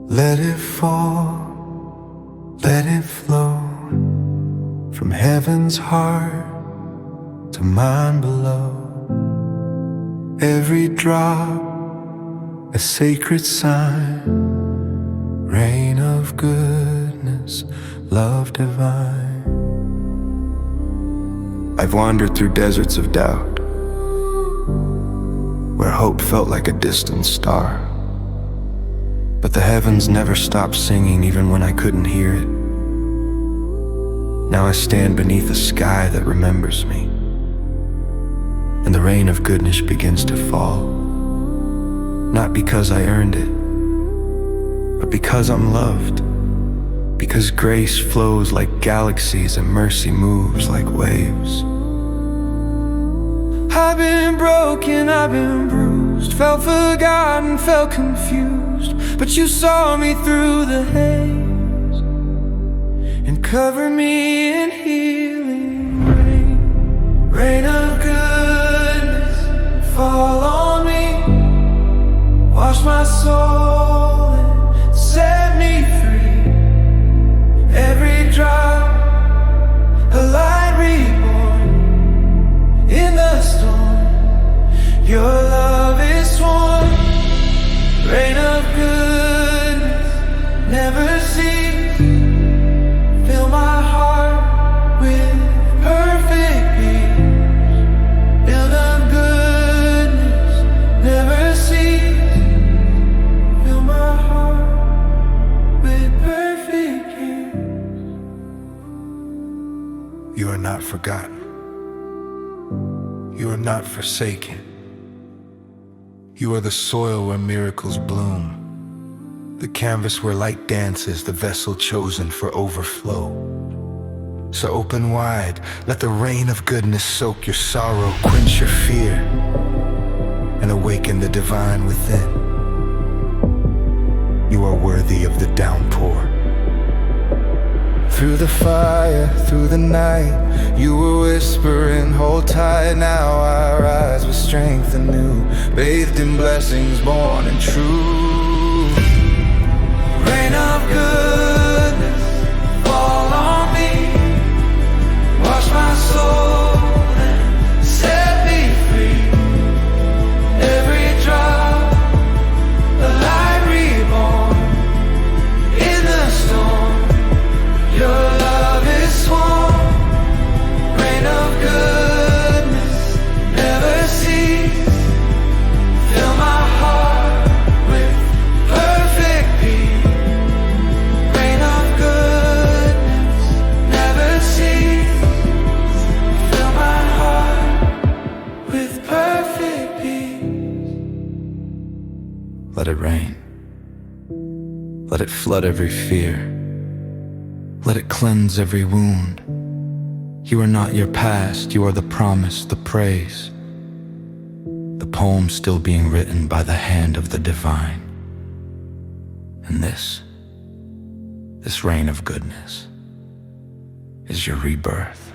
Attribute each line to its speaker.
Speaker 1: Let it fall, let it flow from heaven's heart to mine below. Every drop a sacred sign, rain of goodness, love divine. I've wandered through deserts of doubt, where hope felt like a distant star. But the heavens never stopped singing even when I couldn't hear it. Now I stand beneath a sky that remembers me, and the rain of goodness begins to fall. Not because I earned it, but because I'm loved. Because grace flows like galaxies and mercy moves like waves. I've been broken, I've been bruised, felt forgotten, felt confused, but you saw me through the haze and covered me in healing rain. Rain of goodness, fall on me, wash my soul and set me free. Every drop, a light reborn in the storm. Your love is sworn. Rain of goodness, never cease. Fill my heart with perfect peace. Build of goodness, never cease. Fill my heart with perfect peace. You are not forgotten. You are not forsaken. You are the soil where miracles bloom, the canvas where light dances, the vessel chosen for overflow. So open wide, let the rain of goodness soak your sorrow, quench your fear, and awaken the divine within. You are worthy of the downpour. Through the fire, through the night, you were whispering, hold tight. Now I rise with strength anew, bathed in blessings born and true. Rain of goodness, fall on me, wash my soul and set me free. Every drop, a light reborn in the storm. Your love is sworn. Rain of goodness, never cease. Fill my heart with perfect peace. Rain of goodness, never cease. Fill my heart with perfect peace. Let it rain. Let it flood every fear. Let it cleanse every wound. You are not your past, you are the promise, the praise, the poem still being written by the hand of the divine. And this rain of goodness is your rebirth.